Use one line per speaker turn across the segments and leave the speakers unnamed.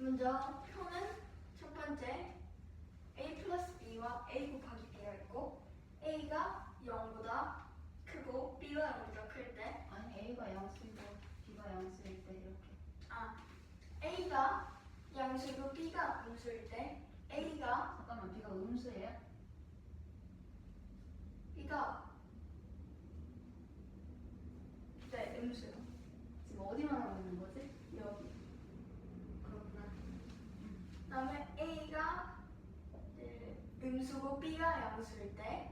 먼저 표는 첫 번째 a 플러스 b와 a 곱하기 b가 있고 a가 0보다 크고 b가 0보다 클 때
아니 A가 양수이고 B가 양수일 때 이렇게.
a가 양수이고 b가 음수일 때 a가
잠깐만 B가 음수예요?
b가 네 음수요.
지금 어디만 하고 있는 거지?
여기.
그렇구나.
그다음에 a가 음수고 b가 양수일 때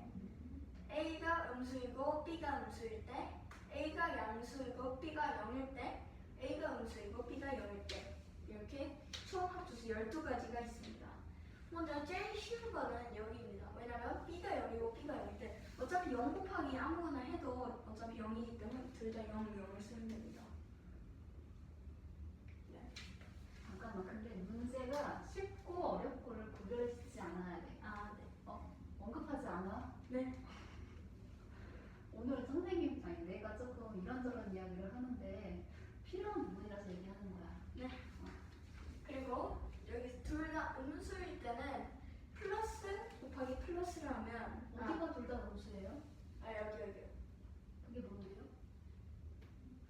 a가 음수이고 b가 음수일 때 a가 양수이고 b가 0일 때 a가 음수이고 b가 0일 때 이렇게 총 합쳐서 12가지가 있습니다. 먼저 제일 쉬운 거는 여기입니다. 왜냐면 b가 0이고 b가 0일 때 어차피 0 곱하기 아무거나 해도 어차피 0이기 때문에 둘 다 0, 0을 쓰면 됩니다. 네.
잠깐만 근데 문제가 쉽고 어렵고를 구별시키지 않아야 돼.
네.
언급하지 않아?
네.
오늘은 선생님 아니 내가 조금 이런저런 이야기를 하는데 필요한 부분이라서 얘기하는 거야.
네. 그리고 여기 둘 다 음수일 때는 플러스 곱하기 플러스를 하면
어디가 둘 다 음수예요?
여기
그게 뭔데요?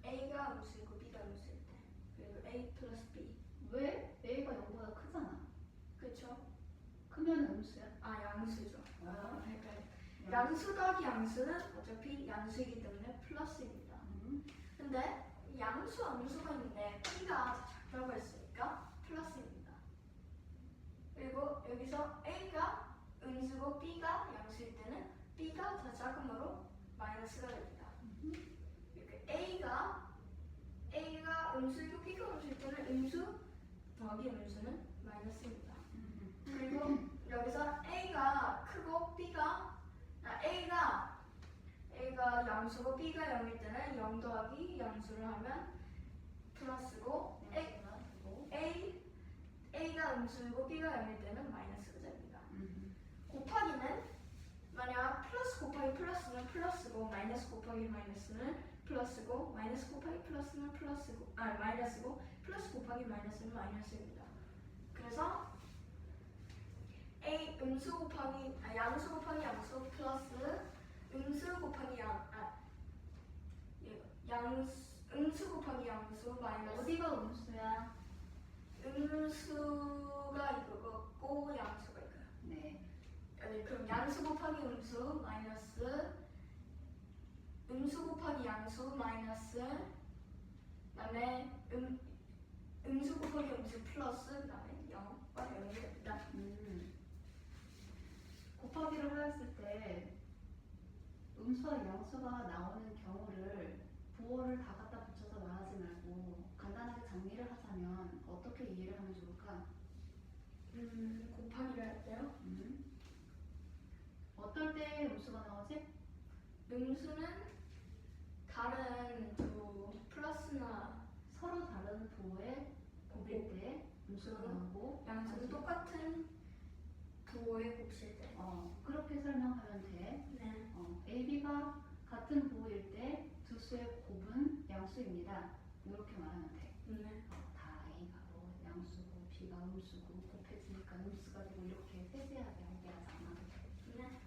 a가 음수이고 b가 음수일 때 그리고 a 플러스 b
왜? A가 0보다 크잖아.
그쵸?
크면 음수야?
양수죠.
아,
헷갈려. 양수 더하기 양수는 어차피 양수이기 때문에 플러스입니다. 근데 양수 음수가 있는데 b가 작다고 했으니까 플러스입니다. 그리고 여기서 a가 음수고 b가 양수일 때는 b가 더 작으므로 마이너스가 됩니다. 이렇게 a가 음수이고 b가 음수일 때는 음수 더하기 음수는 마이너스입니다. 그리고 여기서 a가 크고 a가 양수고 b가 0일 때는 0 더하기 양수를 하면 플러스고 a가 음수이고 b가 0일 때는 마이너스가 됩니다. 곱하기는 만약 플러스 곱하기 플러스는 플러스고 마이너스 곱하기 마이너스는 플러스고 마이너스 곱하기 플러스는 마이너스고 플러스 곱하기 마이너스는 마이너스입니다. 그래서 양수 곱하기 양수 플러스 음수 곱하기 음수 곱하기 양수 마이너스
어디가 음수야?
음수가 이거고 양수가 이거요.
네.
그럼 양수 곱하기 음수 마이너스 음수 곱하기 양수 마이너스 그다음에 음수 곱하기 음수 플러스 그다음에 0과 0이 됩니다.
곱하기를 하였을 때 음수와 양수가 나오는 경우를 부호를 다 갖다 붙여서 말하지 말고 간단하게 정리를 하자면 어떻게 이해를 하면 좋을까?
곱하기를 할 때요.
어떨 때 음수가 나오지?
음수는 다른 플러스나
서로 다른 부호에 곱일 때 음수가 나오고
양수는 똑같은 부호에 곱실 때.
그렇게 설명하면 돼.
네.
A, B가 같은 부호일 때 두 수의 곱은 양수입니다. 이렇게 말하면 돼.
네.
다 A가 뭐 양수고 B가 음수고 곱해지니까 음수가 되고 이렇게 세세하게 얘기하지 않아도 돼.
네.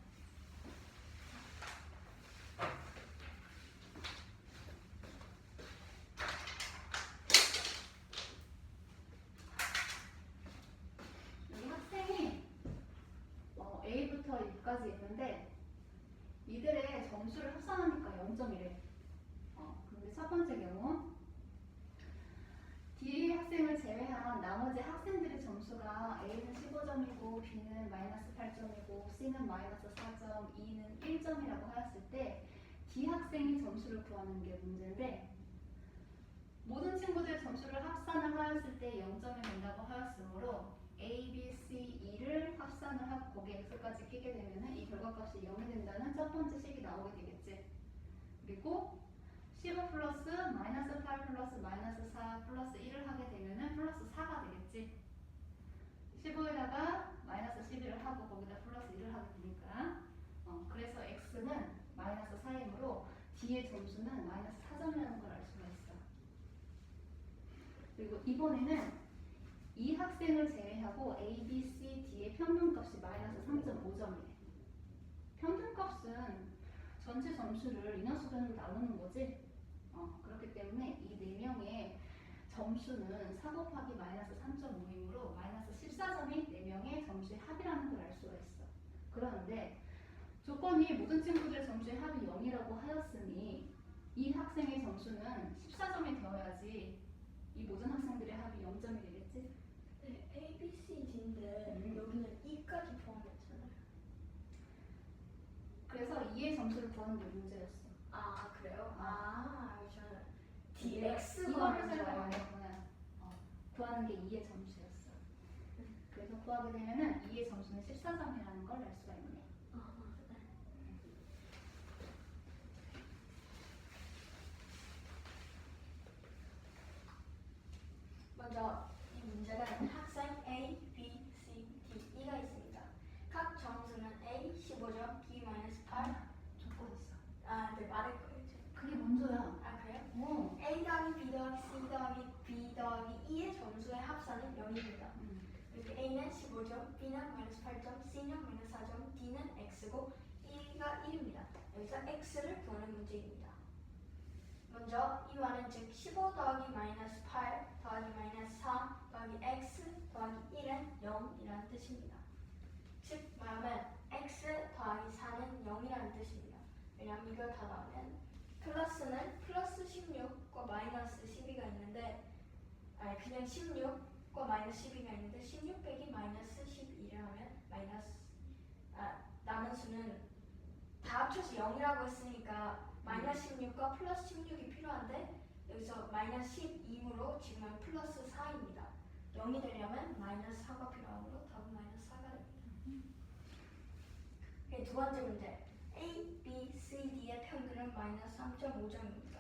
여기 학생이 A부터 E까지 있는데 이들의 점수를 합산하니까 0점이래. 근데 첫 번째 경우 D 학생을 제외한 나머지 학생들의 점수가 A는 15점이고 B는 마이너스 8점이고 C는 마이너스 4점, E는 1점이라고 하였을 때 D 학생이 점수를 구하는 게 문제인데 모든 친구들의 점수를 합산을 하였을 때 0점이 된다고 하였으므로 A, B, C, E를 합산을 하고 거기에 X까지 끼게 되면 이 결과값이 0이 된다는 첫 번째 식이 나오게 되겠지. 그리고 15 플러스 마이너스 8 플러스 마이너스 4 플러스 1을 하게 되면 플러스 4가 되겠지. 15에다가 마이너스 11을 하고 거기다 플러스 1을 하게 되니까 그래서 X는 마이너스 4이므로 D의 점수는 마이너스 4점이라는 걸 알 수가 있어. 그리고 이번에는 이 학생을 제외하고 A, B, C, D의 평균값이 마이너스 3.5점이래. 평균값은 전체 점수를 인원수변으로 나누는 거지. 그렇기 때문에 이 4명의 점수는 4 곱하기 마이너스 3.5이므로 마이너스 14점이 4명의 점수의 합이라는 걸 알 수가 있어. 그런데 조건이 모든 친구들의 점수의 합이 0이라고 하였으니 이 학생의 점수는 14점이 되어야지 이 모든 학생들의 합이 0점이 되겠지?
네, A, B, C, D인데 여기는 E까지 포함했잖아요.
그래서 2의 점수를 구하는 게 문제였어.
아 그래요? 저는
이거를
DX가
생각하면 구하는 게 2의 점수였어. 그래서 구하게 되면은 2의 점수는 14점이라는 걸 알 수가 있네.
먼저 이 문제는 학생 A, B, C, D, E가 있습니다. 각 점수는 A 15점, B 마이너스 8.
조건 있어.
네 말할 거예요.
그게 먼저야.
그래요? A 더하기 B 더하기 C 더하기 B 더하기 E의 점수의 합산은 0입니다. 이렇게 A는 15점, B는 마이너스 8점, C는 마이너스 4점, D는 X고 E가 1입니다. 여기서 X를 구하는 문제입니다. 먼저 이 말은 즉 15 더하기 마이너스 8 더하기 마이너스 4 더하기 X 더하기 1은 0이라는 뜻입니다. 즉 말하면 X 더하기 4는 0이라는 뜻입니다. 왜냐하면 이걸 다 나오면 플러스는 플러스 16과 마이너스 12가 있는데 그냥 16과 마이너스 12가 있는데 16 빼기 마이너스 12를 하면 마이너스 남은 수는 다 합쳐서 0이라고 했으니까 마이너스 16과 플러스 16이 필요한데 여기서 마이너스 12이므로 지금은 플러스 4입니다. 0이 되려면 마이너스 4가 필요하므로 답은 마이너스 4가 됩니다. 두 번째 문제 A, B, C, D의 평균은 마이너스 3.5점입니다.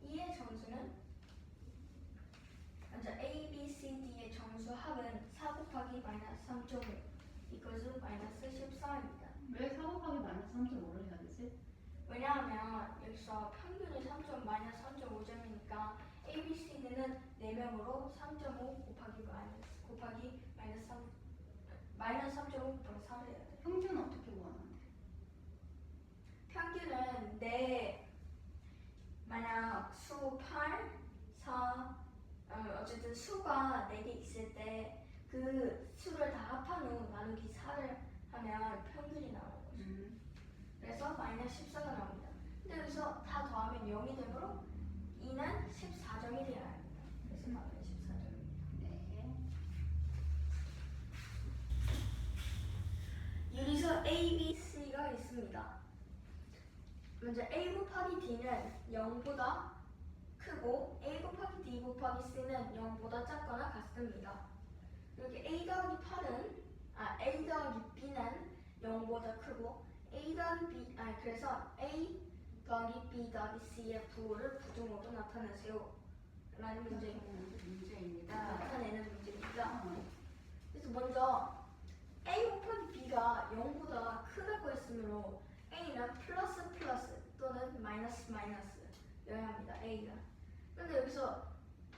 E의 점수는 먼저 A, B, C, D의 점수 합은 4 곱하기 마이너스 3.5 이것은 마이너스 14입니다.
왜 4 곱하기 마이너스 3.5를 해야 되지?
왜냐하면 여기서 평균이 3.5점이니까 A, B, C, D는 4명으로 3.5 곱하기 마이너스 3 마이너스 3.5 곱하기 3을 해야 돼요.
평균은 어떻게 구하는데?
평균은 만약 수 8, 4 어쨌든 수가 4개 있을 때 그 수를 다 합한 후 나누기 4를 하면 평균이 나오는 거죠. 그래서 마이너스 14가 나옵니다. 근데 여기서 다 더하면 0이 되므로 2는 14점이 되어야 합니다. 그래서 답은 14점입니다.
네.
여기서 A, B, C가 있습니다. 먼저 A 곱하기 D는 0보다 크고 A 곱하기 D 곱하기 C는 0보다 작거나 같습니다. 이렇게 A 더하기 B는 0보다 크고 A 더하기 B 그래서 A 더하기 B 더하기 C의 부호를 부등호로 나타내세요 라는
문제입니다.
나타내는 문제입니다. 그래서 먼저 A 곱하기 B가 0보다 크다고 했으므로 A는 플러스 또는 마이너스 여야 합니다. A가. 근데 여기서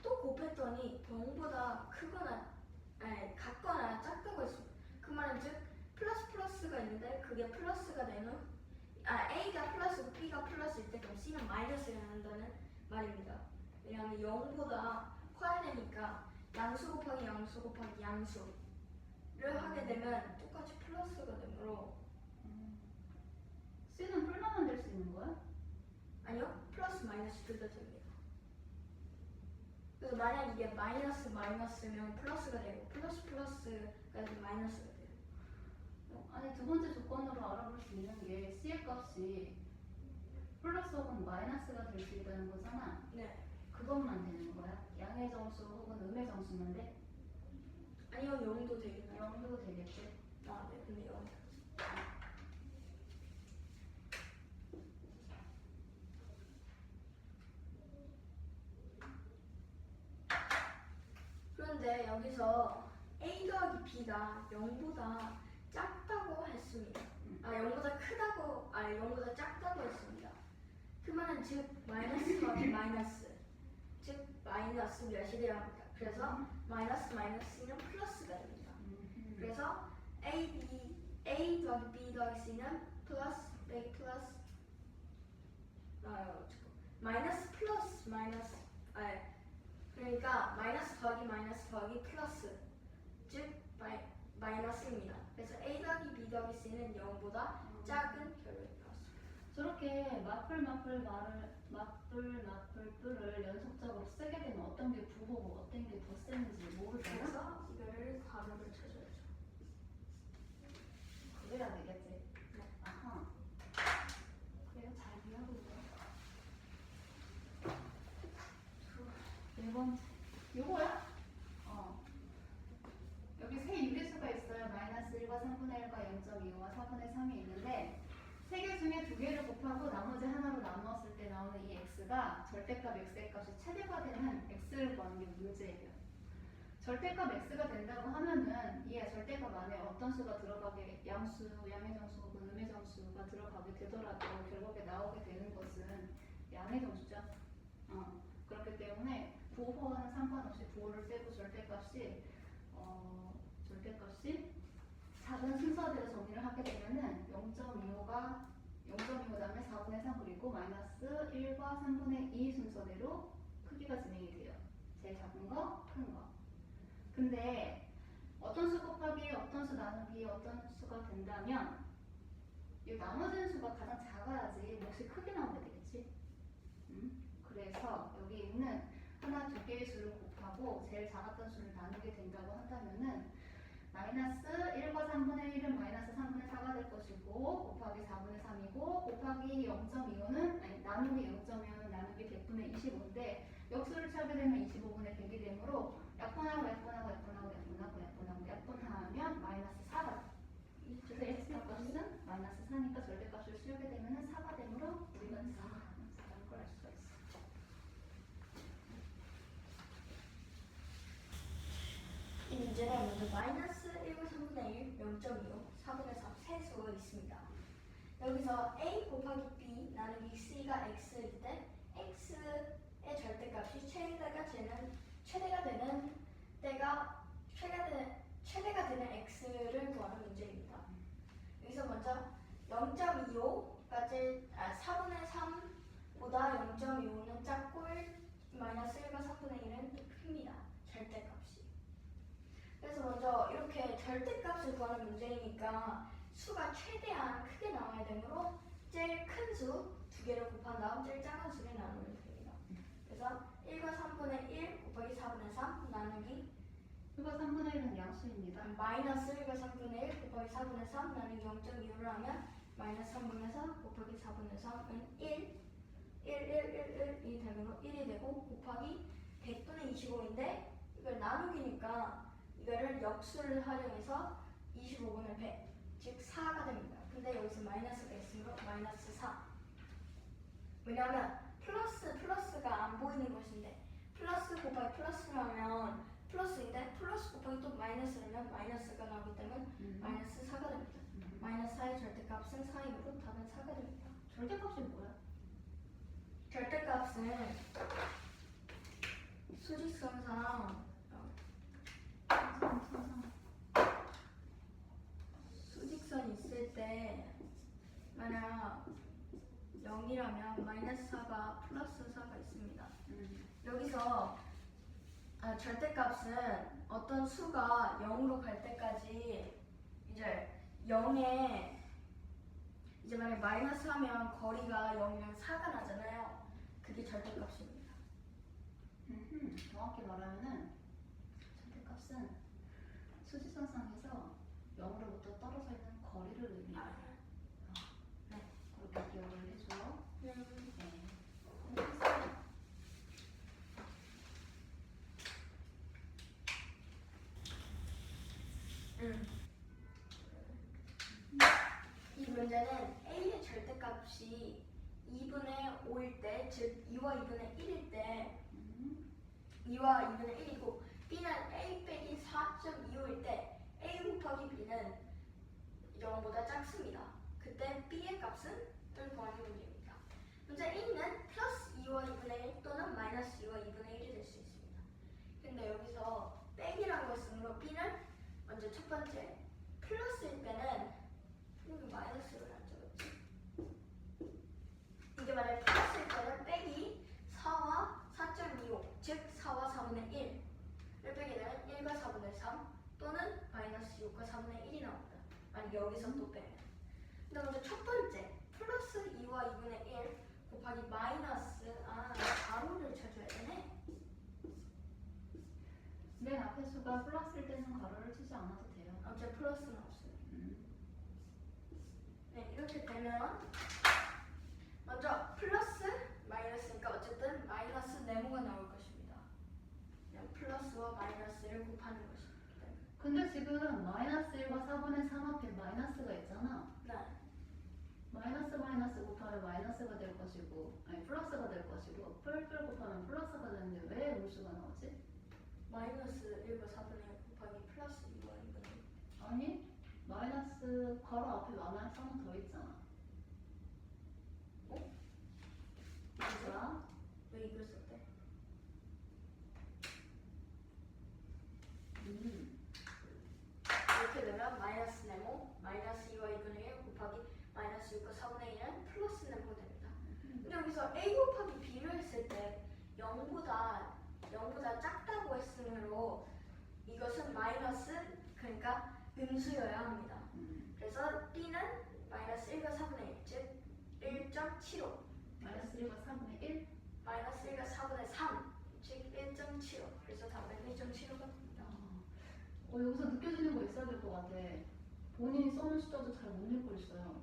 또 곱했더니 0보다 크거나 같거나 작다고 했습니다. 그 말은 즉 플러스가 있는데 그게 플러스가 된 후 A가 플러스고 B가 플러스일 때 그럼 C는 마이너스가 된다는 말입니다. 왜냐하면 0보다 커야 되니까 양수 곱하기 양수를 하게 되면 똑같이 플러스가 되므로
C는 뿔나만 될 수 있는 거야?
아니요, 플러스 마이너스 둘 다 됩니다. 그래서 만약 이게 마이너스면 플러스가 되고 플러스가 되면 마이너스가 돼요.
아니 두 번째 조건으로 알아볼 수 있는 게 C의 값이 플러스 혹은 마이너스가 될 수 있다는 거잖아.
네.
그것만 되는 거야? 양의 점수 혹은 음의 점수만 돼?
아니요, 0도 되겠네요.
0도 되겠지?
네, 근데 0. 그런데 여기서 A 더하기 B가 0보다 작다고 했습니다. 0보다 작다고 했습니다. 그 말은 즉 마이너스 더하기 마이너스 즉 마이너스 몇이 되어야 합니다. 그래서 마이너스 마이너스는 플러스가 됩니다. 그래서 A 더하기 B 더하기 C는 플러스 빼기 플러스 마이너스 플러스 마이너스 그러니까 마이너스 더하기 플러스 즉 마이너스입니다. 그래서 A 더하기 B 더하기 C는 0보다 작은 결과가 나왔습니다.
저렇게 마플을 연속적으로 쓰게 되면 어떤 게 부호고 어떤 게 더 센지 모르잖아?
그래서 이거를 괄호를 쳐줘야죠.
그래야 되겠지?
네.
아하. 그래요? 잘 이해하고 있어요. 1번 요거야? 여기 세 유리수가 있어요. 마이너스 1과 3분의 1과 0.25와 4분의 3이 있는데 세 개 중에 두 개를 곱하고 나머지 하나로 나누었을 때 나오는 이 x가 절대값 x의 값이 최대가 되는 x를 구하는 게 문제예요. 절대값 x가 된다고 하면은 이 절대값 안에 어떤 수가 들어가게 양수, 양의 정수 혹은 음의 정수가 들어가게 되더라도 결국에 나오게 되는 것은 양의 정수죠. 그렇기 때문에 부호와는 상관없이 부호를 떼고 절대값이 작은 순서대로 정리를 하게 되면은 0.25가 0.25 다음에 4분의 3 그리고 마이너스 1과 3분의 2 순서대로 크기가 진행이 돼요. 제일 작은 거, 큰 거. 근데 어떤 수 곱하기, 어떤 수 나누기, 어떤 수가 된다면 이 나머지는 수가 가장 작아야지 몫이 크게 나오게 되겠지. 그래서 여기 있는 하나, 두 개의 수를 곱하고 제일 작았던 수를 나누게 된다고 한다면은 마이너스 1과 3분의 1은 마이너스 3분의 4가 될 것이고 곱하기 4분의 3이고 곱하기 0.25는 나누기 0.25는 나누기 100분의 25인데 역수를 취하게 되면 25분의 100이 되므로 약분하면 마이너스 4가 돼. 그래서 x의 값은 마이너스 4니까 절대값을 씌우게 되면 4가 되므로 우리가 4라는 걸 알 수가 있어.
이 문제는 먼저 마이너스 1과 3분의 1, 0.25, 4분의 3 세 수가 있습니다. 여기서 A 곱하기 B 나누기 C가 X일 때 X의 절대값이 최대가 되는 X를 구하는 문제입니다. 여기서 먼저 0.25가 4분의 3보다 0.25는 작고 마이너스 1과 3분의 1은 또 큽니다. 절대값이. 그래서 먼저 이렇게 절대값을 구하는 문제이니까 수가 최대한 크게 나와야 되므로 제일 큰 수 두 개를 곱한 다음 제일 작은 수를 나누면 됩니다. 그래서 1과 3분의 1 곱하기 4분의 3 나누기
1과 3분의 1은 양수입니다.
마이너스 1과 3분의 1 곱하기 4분의 3 나누기 0.25를 하면 마이너스 3분의 4 곱하기 4분의 3은 1이 되므로 1이 되고 곱하기 100분의 25인데 이걸 나누기니까 이거를 역수를 활용해서 25분의 100, 즉 4가 됩니다. 근데 여기서 마이너스가 있으므로 마이너스 4. 왜냐하면 플러스가 안 보이는 것인데 플러스 곱하기 플러스를 하면 플러스인데 플러스 곱하기 또 마이너스를 하면 마이너스가 나오기 때문에 마이너스 4가 됩니다. 마이너스 4의 절대값은 4이므로 답은 4가 됩니다.
절대값이 뭐야?
절대값은 수직선상 수직선이 있을 때 만약 0이라면 마이너스 4가 플러스 4가 있습니다. 여기서 절대값은 어떤 수가 0으로 갈 때까지 이제 0에 이제 만약 마이너스 하면 거리가 0이랑 4가 나잖아요. 그게 절대값입니다.
정확히 말하면은 절대값은 수직선상에서 0으로부터 떨어져 있는 거리를 의미해요.
네.
그렇게 기억을 해줘요. 네.
이 문제는 A의 절대값이 2분의 5일 때, 즉 2와 2분의 1일 때 2와 2분의 1이고 B는 A 빼기 4.25일 때 A 곱하기 B는 0보다 작습니다. 그때 B의 값은 을 구하는 문제입니다. 문제 A는 플러스 2와 2분의 1 또는 마이너스 2와 2분의 1이 될 수 있습니다. 근데 여기서 여기서 또 빼면. 근데 먼저 첫 번째 플러스 2와 2분의 1 곱하기 마이너스 가로를 쳐줘야 되네.
맨 앞에 수가 플러스일 때는 가로를 치지 않아도 돼요.
어째 플러스는 없어요. 네, 이렇게 되면 먼저 플러스 마이너스니까 어쨌든 마이너스 네모가 나올 것입니다. 그냥 플러스와 마이너스를 곱하는 것이기 때문에.
근데 지금 마이너스 1과 4분의 3 앞에 마이너스가 있잖아.
네.
마이너스 마이너스 곱하면 마이너스가 될 것이고, 아니 플러스가 될 것이고, 뿔뿔 곱하면 플러스가 되는데 왜 음수가 나오지?
마이너스 1과 4분의 1 곱하기 플러스 2와 2분의 1.
아니 마이너스 가로 앞에 마이너스 하나 더 있잖아.
어?
맞아?
왜 이걸 썼대? 이렇게 되면 마이너스 네모 마이너스 2와 2분의 1 곱하기 마이너스 6과 4분의 1은 플러스 네모가 됩니다. 근데 여기서 a 곱하기 b를 했을 때 0보다 작다고 했으므로 이것은 마이너스 그러니까 음수여야 합니다. 그래서 b는 마이너스 1과 4분의 1 즉 1.75
마이너스 1과 4분의 1?
마이너스 1과 4분의 3 즉 1.75 그래서 답은 1.75가 됩니다.
여기서 느껴지는 거 있어야 될 것 같아. 본인이 써놓은 숫자도 잘 못 읽고 있어요.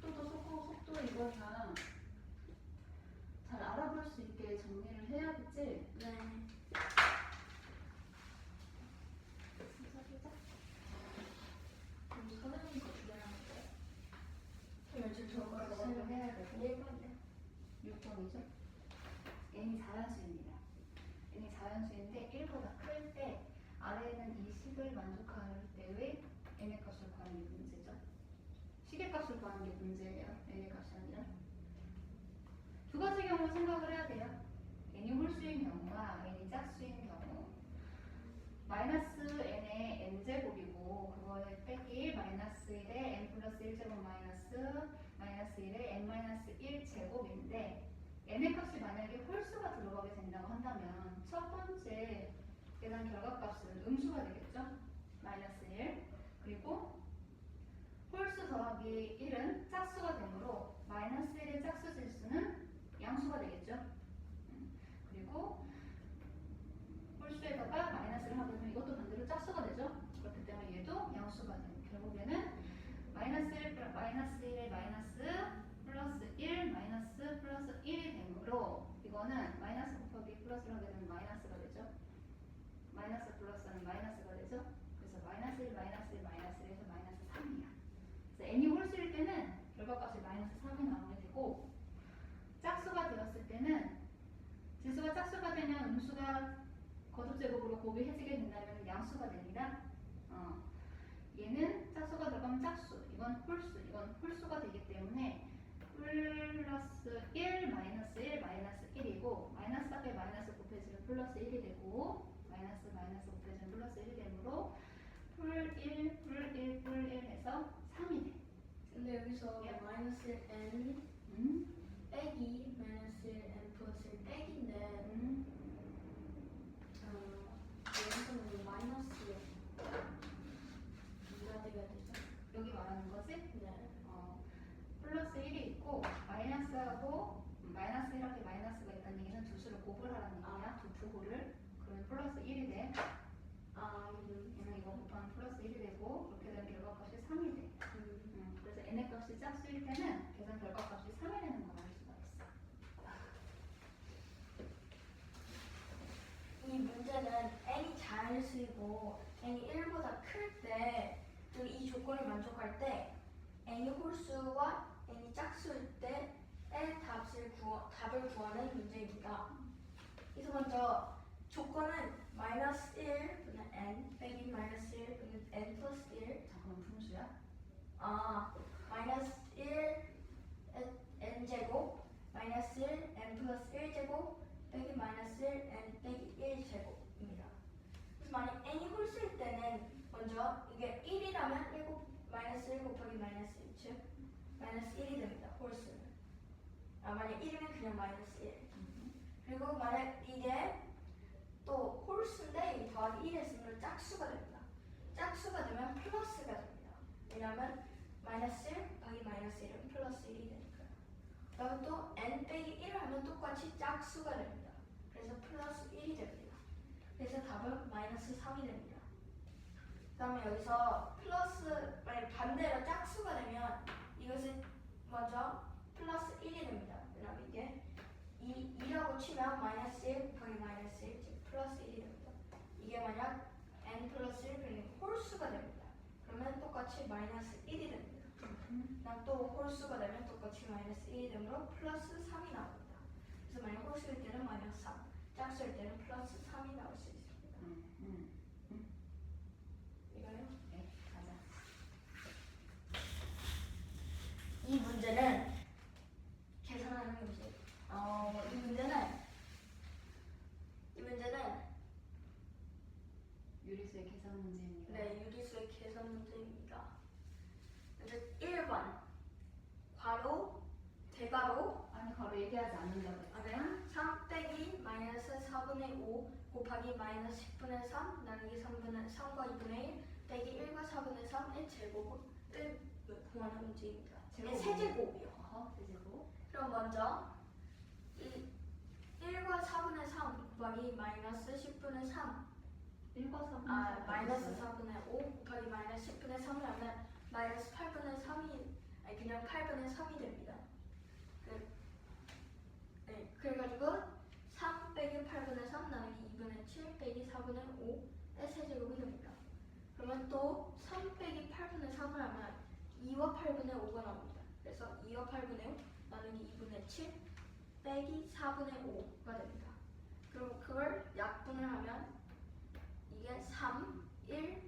저
속도도 속도 이거 다 잘 알아볼 수 있게 정리를 해야겠지?
네. 선생님 거 주변하는데 저 저거
생각을 해야 되고
1번이요.
6번이죠? n이 자연수입니다. n이 자연수인데 1보다 클 때 아래에는 이 식을 만족할 때의 n의 값을 구하는 게 문제죠. 식의 값을 구하는 게 문제예요. n의 값이 아니라. 두 가지 경우 생각을 해야 돼요. n이 홀수인 경우와 n이 짝수인 경우. 마이너스 n의 n제곱이고 그거에 빼기 마이너스 1에 n 플러스 1제곱 마이너스 1에 n 마이너스 1제곱인데 n의 값이 만약에 홀수가 들어가게 된다고 한다면 첫 번째 계산 결과값은 음수가 되겠죠? 마이너스 1 그리고 홀수 더하기 1은 짝수가 되므로 마이너스 1의 짝수 질수는 양수가 되겠죠? 그리고 홀수에다가 마이너스를 하게 되면 이것도 반대로 짝수가 되죠? 그렇기 때문에 얘도 양수가 되는 결국에는 마이너스 1에 마이너스 플러스 1 마이너스 플러스 1이 되므로 이거는 마이너스 곱하기 플러스를 하게 되면 마이너스가 되죠? 마이너스 플러스는 마이너스가 되죠? 그래서 마이너스 1 마이너스 1 마이너스 1에서 마이너스 3이야. 그래서 n이 홀수일 때는 결과값이 마이너스 3이 나오게 되고 짝수가 되었을 때는 지수가 짝수가 되면 음수가 거듭제곱으로 곱해지게 된다면 양수가 됩니다. 얘는 짝수가 들어가면 짝수, 이건 홀수가 되기 때문에 플러스 1, 마이너스 1, 마이너스 1이고 마이너스 앞에 마이너스 곱해지면 플러스 1이 되고 마이너스 곱해지면 플러스 1이 되므로 풀1 해서 3이 돼.
근데 여기서
예.
마이너스 n 빼기 마이너스 n 플러스 1 빼기인데 여기서는 마이너스 뭐가 돼야 되죠?
여기 말하는 거지?
네.
플러스 1이 있고 마이너스하고 마이너스 1 앞에 마이너스가 있다는 얘기는 두 수를 곱을 하라는 얘기야. 두 부호를. 그러면 플러스 1이 돼. 얘는 이거 곱하면 플러스 1이 되고 그렇게 되면 결과값이 3이 돼. 그래서 n의 값이 짝수일 때는 계산 결과값이 3이 되는 걸 알 수가 있어.
이 문제는 n이 자연수이고 n이 1보다 클 때 그리고 이 조건을 만족할 때 n이 홀수와 n이 짝수일 때의 답을 구하는 문제입니다. 그래서 먼저 조건은 마이너스 1분의 n 빼기 마이너스 1분의 n 플러스 1
잠깐만 분수야?
마이너스 1 n제곱 마이너스 1 n 플러스 1제곱 빼기 마이너스 1 n 빼기 1제곱입니다. 그래서 만약 n이 홀수일 때는 먼저 이게 1이라면 마이너스 1 곱하기 마이너스 1 즉 마이너스 1이 됩니다. 홀수는. 만약 1이면 그냥 마이너스 1 그리고 만약 이게 또 홀수인데 이 더하기 1 했으면 짝수가 됩니다. 짝수가 마이너스 1 더하기 마이너스 1은 플러스 1이 되니까요. 그다음에 또 n 빼기 1 하면 똑같이 짝수가 됩니다. 그래서 플러스 1이 됩니다. 그래서 답은 마이너스 3이 됩니다. 그 다음에 여기서 플러스, 만약 반대로 짝수가 되면 이것은 먼저 플러스 1이 됩니다. 왜냐면 이게 2라고 치면 마이너스 1 더하기 마이너스 1, 즉 플러스 1이 됩니다. 이게 만약 n 플러스 1 그러니까 홀수가 됩니다. 그러면 똑같이 마이너스 1이 됩니다. 그다음 또 홀수가 되면 똑같이 마이너스 1이 되므로 플러스 3이 나옵니다. 그래서 만약 홀수일 때는 마이너스 3, 짝수일 때는 플러스 3이 나올 수 있습니다. 이거요?
네, 가자.
이 문제는 계산하는 문제. 이 문제는
유리수의 계산 문제입니다.
네, 유리수의 계산 문제입니다. 문제 1번 괄호 대괄호
아니, 바로 얘기하지 않는다고 했어요?
3 빼기 마이너스 4분의 5 곱하기 마이너스 10분의 3 나누기 3과 2분의 1 빼기 1과 4분의 3의 제곱을 구하는 문제입니다.
제곱.
세제곱이요.
세제곱.
그럼 먼저 이 1과 4분의 3 곱하기 마이너스 10분의 3
1과 3.
마이너스 4분의 5 곱하기 마이너스 10분의 3을 하면 마이너스 8분의 3이 아니 그냥 8분의 3이 됩니다. 그래가지고 3 빼기 8분의 3 나누기 2분의 7 빼기 4분의 5의 세제곱이 됩니다. 그러면 또 3 빼기 8분의 3을 하면 2와 8분의 5가 나옵니다. 그래서 2와 8분의 5 나누기 2분의 7 빼기 4분의 5가 됩니다. 그럼 그걸 약분을 하면 이게 3, 1,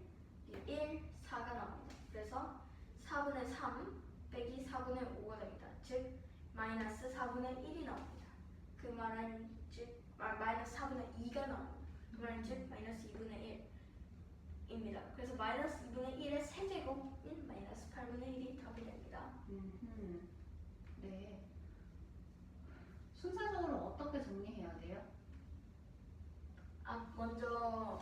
4가 나옵니다. 그래서 4분의 3 빼기 4분의 5가 됩니다. 즉 마이너스 4분의 1이 나옵니다. 그 말은 즉 마이너스 4분의 2가 나옵니다. 그 말은 즉 마이너스 2분의 1입니다. 그래서 마이너스 2분의 1의 세제곱인 마이너스 8분의 1이 답이 됩니다.
네. 순서적으로 어떻게 정리해야 돼요?
먼저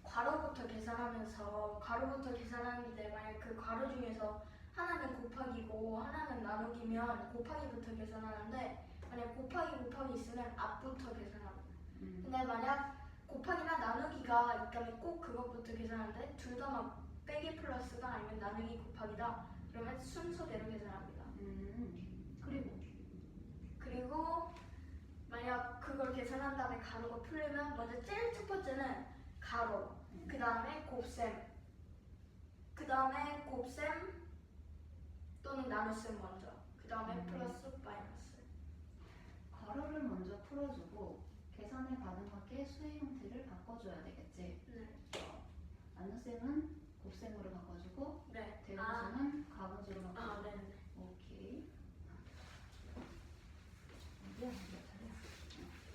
괄호부터 계산하면서 괄호부터 계산하는데 만약 그 괄호 중에서 하나는 곱하기고 하나는 나누기면 곱하기부터 계산하는데 만약 곱하기 있으면 앞부터 계산합니다. 근데 만약 곱하기나 나누기가 있다면 꼭 그것부터 계산하는데 둘 다 막 빼기 플러스가 아니면 나누기 곱하기다 그러면 순서대로 계산합니다. 그리고 만약 그걸 계산한 다음에 가로가 풀리면 먼저 제일 첫 번째는 가로, 그 다음에 곱셈, 그 다음에 곱셈 또는 나눗셈 먼저, 그 다음에 플러스 마이너스.
괄호를 먼저 풀어주고 계산에 가능하게 수의 형태를 바꿔줘야 되겠지.
네.
나눗셈은 곱셈으로 바꿔주고
네.
대분수는 가분수로 바꿔주고.
네네.
오케이.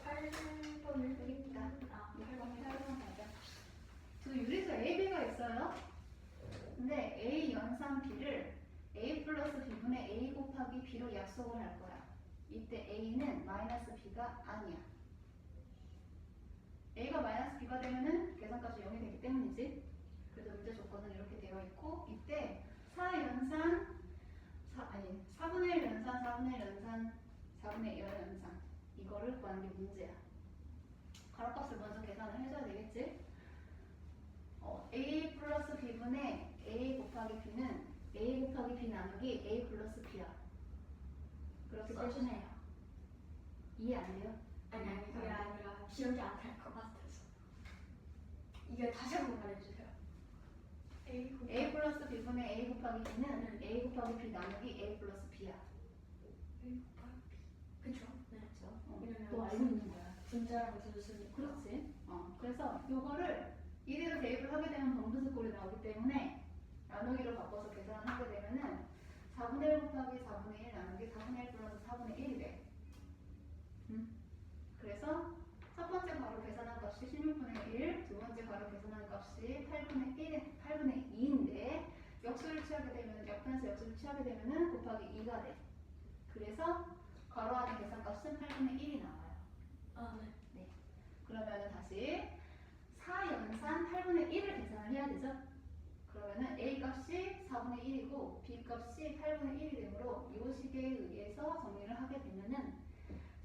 8번을 드립니다.
8번 가자. 두 유리수 A, B가 있어요. 근데 A 연산 B를 A 플러스 B분의 A 곱하기 B로 약속을 할 거야. 이때 A는 마이너스 B가 아니야. A가 마이너스 B가 되면은 계산값이 0이 되기 때문이지. 그래서 문제 조건은 이렇게 되어 있고 이때 4분의 1 연산 4분의 1 연산 4분의 1 연산 이거를 구하는 게 문제야. 가로값을 먼저 계산을 해줘야 되겠지. A 플러스 B분의 A 곱하기 B는 A 곱하기 B 나누기 A 플러스 B야. 그렇게 써주네요. 이해 안 돼요?
아니 그게 아니라 기억이 안 날 것 같아서. 이게 다시 한번 말해주세요.
A 플러스 B분의 A 곱하기 B는 A 곱하기 B 나누기 A 플러스 B야.
그쵸? 네.
그렇죠? 또 알고 있는 거야.
분자랑 분수니까.
그렇지. 그래서 이거를 이대로 대입을 하게 되면 방분수 꼴이 나오기 때문에 나누기로 바꿔서 계산을 하게 되면은 4분의 1 곱하기 4분의 1 나누기 4분의 1 플러스 4분의 1이 돼. 그래서 첫 번째 괄호 계산한 값이 16분의 1, 두 번째 괄호 계산한 값이 8분의 2인데 역수를 취하게 되면 옆편에서 역수를 취하게 되면은 곱하기 2가 돼. 그래서 괄호 안에 계산값은 8분의 1이 나와요.
네.
그러면은 다시 4 연산 8분의 1을 계산을 해야 되죠? 그러면 그러면은 A 값이 4분의 1이고 B 값이 8분의 1이 되므로 이 식에 의해서 정리를 하게 되면은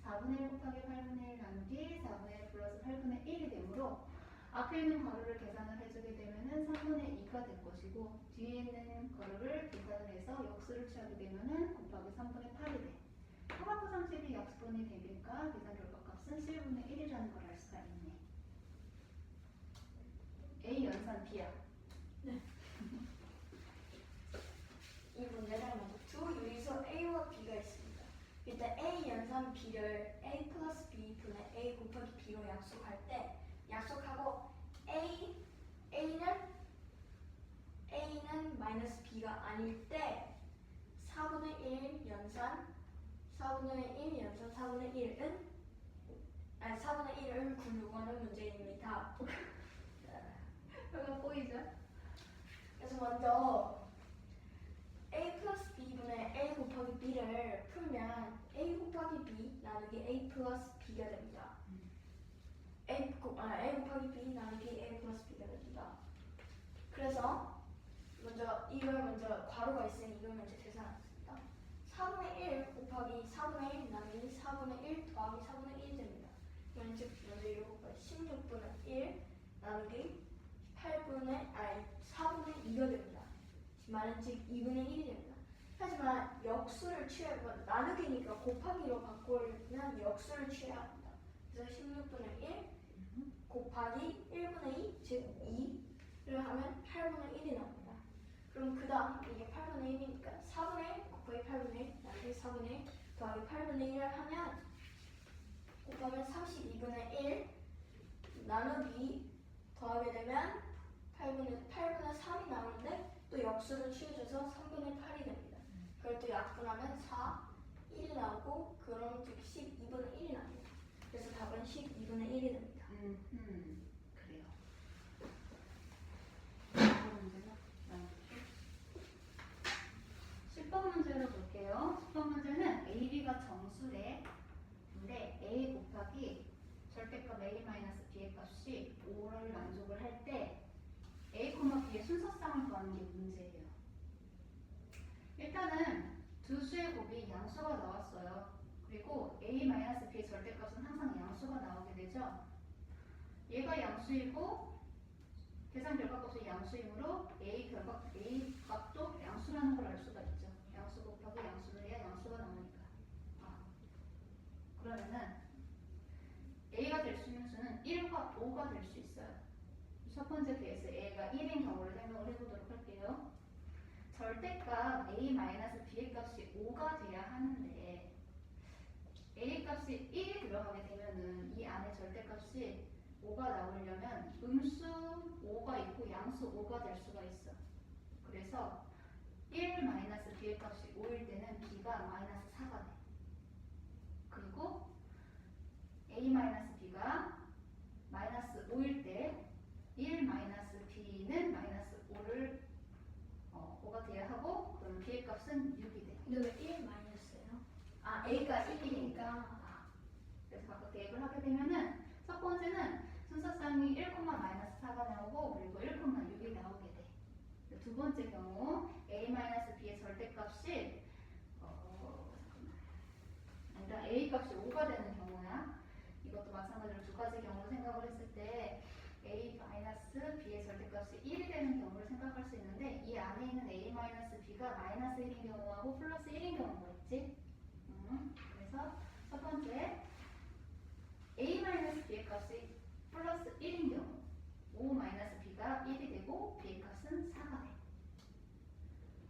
4분의 1 곱하기 8분의 1 나누기 4분의 1 플러스 8분의 1이 되므로 앞에 있는 괄호를 계산을 해주게 되면은 3분의 2가 될 것이고 뒤에 있는 괄호를 계산을 해서 역수를 취하게 되면은 곱하기 3분의 8이 돼. 토마토 30이 약수분이 되니까 계산 결과값은 7분의 1이라는 걸 알 수가 있네. A 연산 B야.
이 문제를 먼저 두 유리수 A와 B가 있습니다. 일단 A 연산 B를 A 플러스 B 분의 A 곱하기 B로 약속할 때 약속하고 A는 마이너스 B가 아닐 때 4분의 1 연산 4분의 1 연산 4분의 1은 4분의 1을 구하는 문제입니다.
뼈가 꼬이죠?
그래서 먼저 A 플러스 B분의 A 곱하기 B를 풀면 A 곱하기 B 나누기 A 플러스 B가 됩니다. A 곱하기 B 나누기 A 플러스 B가 됩니다. 그래서 이걸 먼저 괄호가 있으니 이걸 먼저 계산하겠습니다. 4분의 1 곱하기 4분의 1 나누기 4분의 1 더하기 4분의 1이 됩니다. 이건 즉 먼저 이거 16분의 1 나누기 4분의 2가 됩니다. 말은 즉 2분의 1이 됩니다. 하지만 역수를 취하면 나누기니까 곱하기로 바꾸면 역수를 취해야 합니다. 그래서 16분의 1 곱하기 1분의 2, 즉 2를 하면 8분의 1이 나옵니다. 그럼 그 다음 이게 8분의 1이니까 4분의 1 곱하기 8분의 1 나누기 4분의 1 더하기 8분의 1을 하면 곱하면 32분의 1 나누기 더하게 되면 8분의 3이 나오는데 또 역수를 취해줘서 3분의 8이 됩니다. 그걸 또 약분하면 4, 1이 나오고 그럼 즉 12분의 1이 나옵니다. 그래서 답은 12분의 1이 됩니다.
그래요. 다음 문제는 10번 문제로 볼게요. 10번 문제는 A, B가 정수래. 근데 A 곱하기 절대값 A-B의 값이 5를 만족을 할 때 A, B의 순서쌍을 구하는 게 문제예요. 일단은 두 수의 곱이 양수가 나왔어요. 그리고 A-B의 절대값은 항상 양수가 나오게 되죠. 얘가 양수이고 계산 결과값이 양수이므로 A 값도 양수라는 걸 알 수가 있죠. 양수 곱하기 양수를 해야 양수가 나오니까. 그러면은 A가 될 수 있는 수는 1과 5가 될 수 있어요. 첫 번째 케이스 A가 1인 경우를 생각을 해보도록 할게요. 절대값 A-B의 값이 5가 돼야 하는데 A 값이 1이 들어가게 되면은 이 안에 절대값이 5가 나오려면 음수 5가 있고 양수 5가 될 수가 있어. 그래서 1-B의 값이 5일 때는 B가 마이너스 4가 돼. 그리고 A-B가 마이너스 5일 때 1-B는 마이너스 5를 5가 돼야 하고 그럼 B의 값은 6이 돼.
근데 왜 1 마이너스예요?
A가 1이니까. 그래서 각각 대입을 하게 되면은 첫 번째는 순서쌍이 1,-4가 나오고 그리고 1,6이 나오게 돼. 두 번째 경우 A-B의 절대값이 A 값이 5가 되는 경우야. 이것도 마찬가지로 두 가지 경우를 생각을 했을 때 A-B의 절대값이 1이 되는 경우를 생각할 수 있는데 이 안에 있는 A-B가 마이너스 1인 경우하고 플러스 1인 경우가 있지. 그래서 첫 번째 A-B의 값이 플러스 1인 경우 5-B가 1이 되고 B의 값은 4가 돼.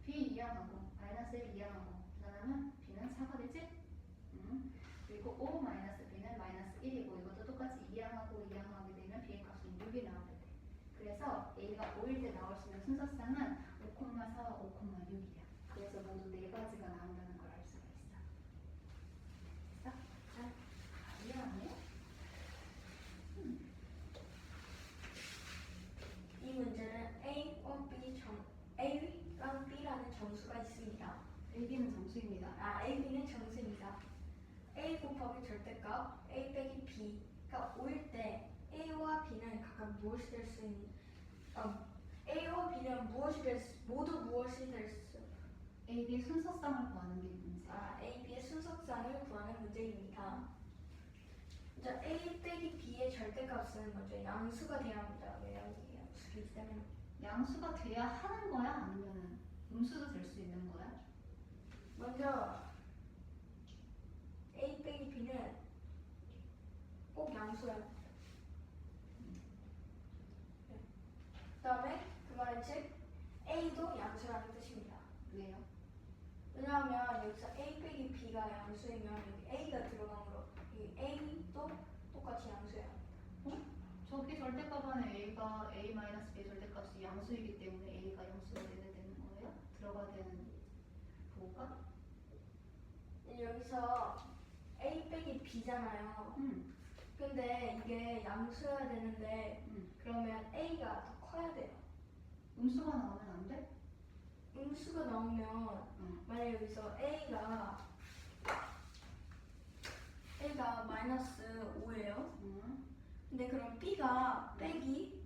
B 이항하고 마이너스 1 이항하고 계산하면 B는 4가 되지? 그리고 5-B는 마이너스 1이고 이것도 똑같이 이항하고 이항하게 되면 B의 값은 6이 나오게 돼. 그래서 A가 5일 때 나올 수 있는 순서쌍은 5,4와 5,6이야. 그래서 모두 네 가지가 나온다는 걸 알 수가 있어. 됐어? 자, 이해하네?
이 문제는 A랑 B라는 정수가 있습니다.
AB는 정수입니다.
AB는 정수입니다. A 곱하기 절대값 A 빼기 B가 5일 때 A와 B는 각각 무엇이 될 수 있는 A와 B는 모두 무엇이 될 수?
A, B의 순서쌍을 구하는 게 문제.
A, B의 순서쌍을 구하는 문제입니다. 자, A 빼기 B의 절대값은 먼저 양수가 돼야 합니다. 왜요? 이게 양수이기 때문에.
양수가 돼야 하는 거야? 아니면 음수도 될 수 있는 거야?
먼저 A 빼기 B는 꼭 양수야. 그 다음에 그 말은 즉 A도 양수라는 뜻입니다.
왜요?
왜냐하면 여기서 A 빼기 B가 양수이면 여기 A가 들어가므로 이 A도 똑같이 양수야.
저기 절대값 안에 A가 A-B의 절대값이 양수이기 때문에 A가 양수가 되는 거예요? 들어가야 되는 부호가?
여기서 A 빼기 B잖아요. 근데 이게 양수여야 되는데 그러면 A가 더 커야 돼요.
음수가 나오면 안 돼?
음수가 나오면 만약 여기서 A가 마이너스 5예요. 근데 그럼 B가 빼기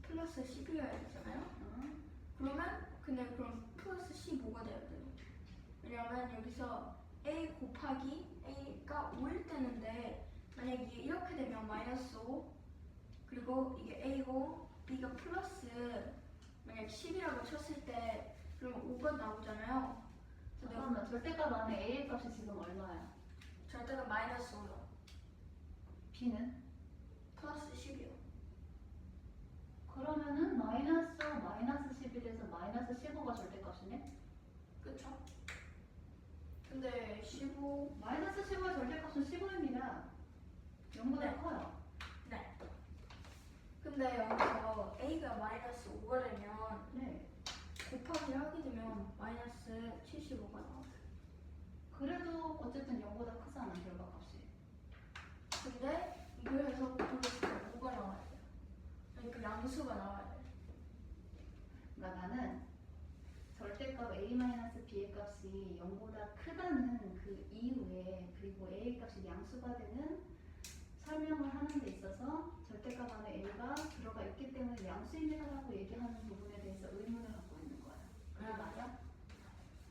플러스 10이어야 되잖아요. 그러면 그럼 플러스 15가 돼야 돼요. 왜냐면 여기서 A 곱하기 A가 5일 때는데 만약 이게 이렇게 되면 마이너스 5 그리고 이게 A고 B가 플러스 만약 10이라고 쳤을 때 그러면 5가 나오잖아요.
잠깐만, 절대값 안에 A의 값이 지금 얼마야?
절대가 마이너스 5요.
B는?
플러스 10이요.
그러면은 마이너스 11에서 마이너스 15가 절대값이네?
그쵸? 근데 15
마이너스 15의 절대값은 15입니다. 0보다
네.
커요.
네. 근데 여기서 A가 마이너스 5가 되면
네.
곱하기를 하게 되면 마이너스 75가 나와요.
그래도 어쨌든 0보다 크잖아, 결과값이.
근데 이걸 해서 곱하기 때 5가 나와야 돼요. 그러니까 양수가 나와야 돼요.
그러니까 나는 절대값 A-B의 값이 0보다 크다는 그 이유에 그리고 A의 값이 양수가 되는 설명을 하는 데 있어서 절대값 안에 A가 들어가 있기 때문에 양수입니다라고 얘기하는 부분에 대해서 의문을 갖고 있는 거야. 그게 맞아?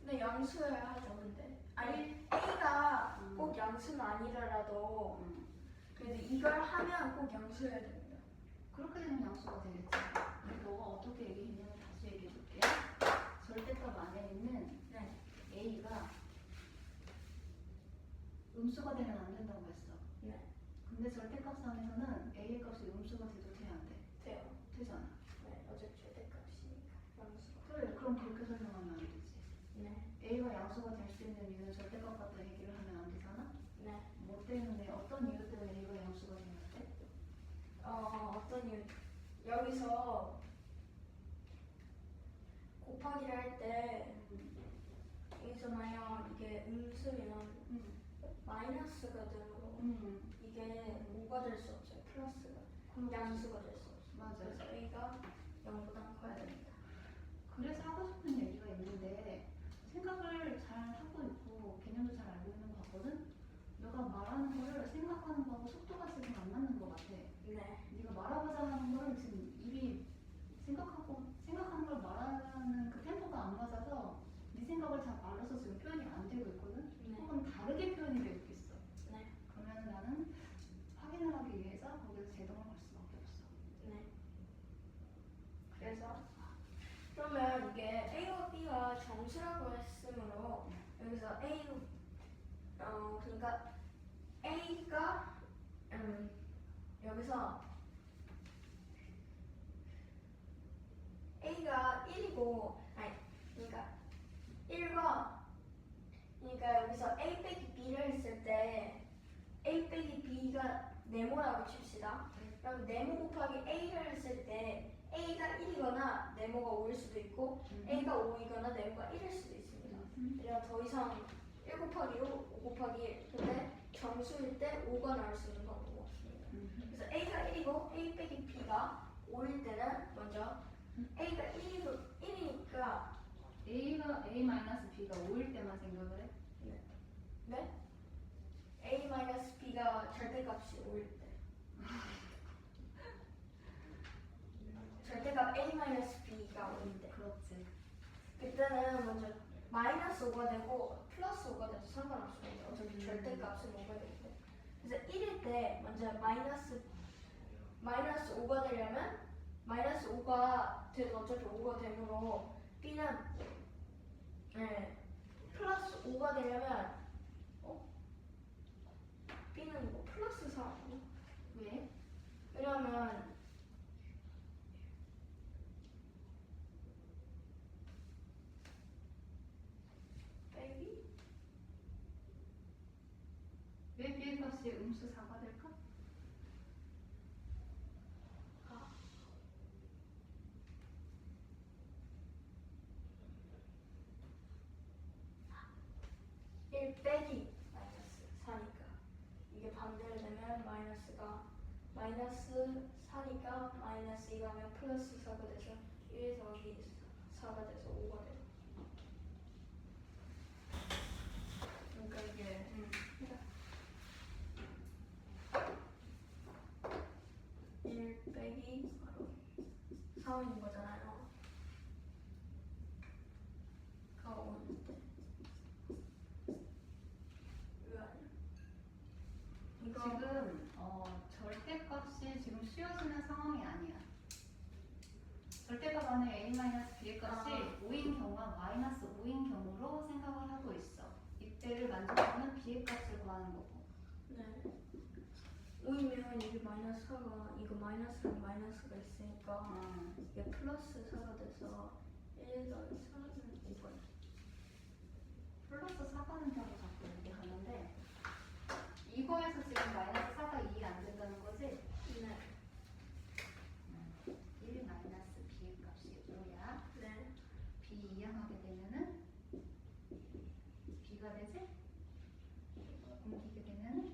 근데 양수여야 하죠. 근데 아니 A가 꼭 양수는 아니더라도 그래도 이걸 하면 꼭 양수여야 됩니다.
그렇게 되면 양수가 되겠지. 근데 너가 어떻게 얘기했냐면 다시 얘기해 줄게. 절대값 안에 있는
네.
A가 음수가 되면 안 된다고 했어.
네.
근데 절대값 안에서는 A의 값이 음수가 돼도 돼, 안 돼?
돼요.
되잖아.
네. 어차피 절대값이니까 양수가.
그래, 그럼 그렇게 설명하면 안 되지.
네.
A가 양수가 될 수 있는 이유는 절대값 같다 얘기를 하면 안 되잖아?
네.
뭐 때문에, 어떤 이유 때문에 A가 양수가 되면 돼?
어떤 이유? 여기서 곱하기를 할 때 여기서 만약 이게 음수면 마이너스가 되므로 이게 5가 될 수 없어요. 플러스가. 그럼 양수가 될 수 없어요.
맞아.
그래서 A가 0보다 커야 됩니다.
그래서 하고 싶은 얘기가 있는데 생각을 잘 하고 있고 개념도 잘 알고 있는 것 같거든? 너가 말하는 거를 생각하는 거하고 속도가 지금 안 맞는 것 같아.
네.
네가 말하고자 하는 거를 지금 입이 생각하는 걸 말하는 그 템포가 안 맞아서 네 생각을 잘 말해서 지금 표현이 안 되고 있거든?
네.
혹은 다르게 표현이 되고 있어.
네.
그러면 나는 확인을 하기 위해서 거기서 제동을 걸 수밖에 없어.
네. 그래서 그러면 이게 A와 B가 정수라고 했으므로 여기서 그러니까 A가 여기서 A가 1이고 그러니까 1과 그러니까 여기서 A 빼기 B를 했을 때 A 빼기 B가 네모라고 칩시다. 그럼 네모 곱하기 A를 했을 때 A가 1이거나 네모가 5일 수도 있고 A가 5이거나 네모가 1일 수도 있습니다. 그냥 더 이상 1 곱하기 5 곱하기 1 근데 정수일 때 5가 나올 수 있는 방법이 없습니다. 그래서 A가 1이고 A 빼기 B가 5일 때는 먼저 A가 1이니까
A가 A-B가 5일 때만 생각을 해?
네? A-B가 절대값이 5일 때 절대값 A-B가 그때는 먼저 마이너스 5가 되고 플러스 5가 돼도 상관없습니다. 어차피 절대값은 5가 되고. 그래서 1일 때 먼저 마이너스 5가 되려면 마이너스 5가 돼도 어차피 5가 되므로 B는 플러스 5가 되려면 B는 이거 플러스 4 아니야?
왜?
왜냐면 빼기?
왜 B의 값이 음수 4가 될까?
아. 1 빼기 마이너스 4니까 이게 반대로 되면 마이너스 4니까 마이너스 2가 하면 플러스 4가 돼서 1 더하기 4가 돼서 5가 돼요. 그러니까 이게 그러니까 1 빼기 4인 거잖아요. 가 오는데 왜 아니야? 이거
지금 절대값이 지금 씌워지는 상황이 아니야. 절대값 안에 A-B의 값이 5인 경우와 마이너스 5인 경우로 생각을 하고 있어. 이때를 만족하면 B의 값을 구하는 거고.
네. 5이면 이게 마이너스 4가 이거 마이너스랑 마이너스가 있으니까 이게 플러스 4가 돼서 1 더하기 4는 5가
플러스 4가는 경우 자꾸 얘기하는데 이거에서 지금 마이너스 4가 2이 안 된다는 거지?
네.
1 마이너스 B의 값이 5야.
네.
B 이항하게 되면은 B가 되지? 옮기게 되면은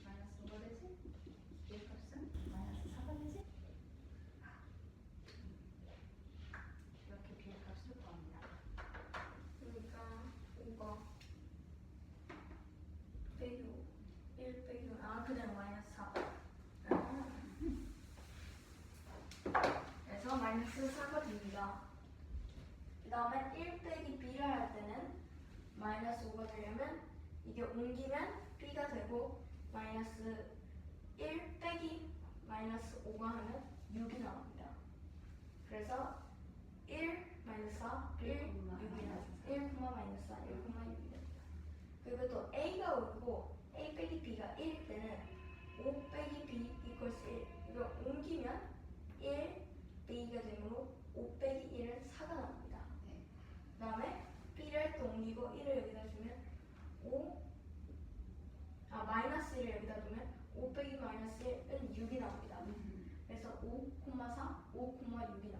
마이너스 5가 되지? B의 값은 마이너스 4가 되지? 이렇게 B의 값을 구합니다.
그러니까 5가 빼기 5 1 빼기 5 그냥 마이너스 4 그래서 마이너스 4가 됩니다. 그 다음에 1 빼기 B를 할 때는 마이너스 5가 되려면 이게 옮기면 B가 되고 마이너스 1 빼기 마이너스 5가 하면 6이 나옵니다. 그래서 1 마이너스 4, 1, 6이 나옵니다. 1, 마이너스 4, 1, 6이 됩니다. 그리고 또 A가 오고 A 빼기 B가 1일 때는 5 빼기 B 이퀄스 1 이거 옮기면 1, B가 되므로 5 빼기 1은 4가 나옵니다.
네.
그 다음에 B를 또 옮기고 1을 여기다 두면 마이너스 1을 여기다 두면 5 빼기 마이너스 1은 6이 나옵니다. 그래서 5, 4, 5, 6이 나옵니다.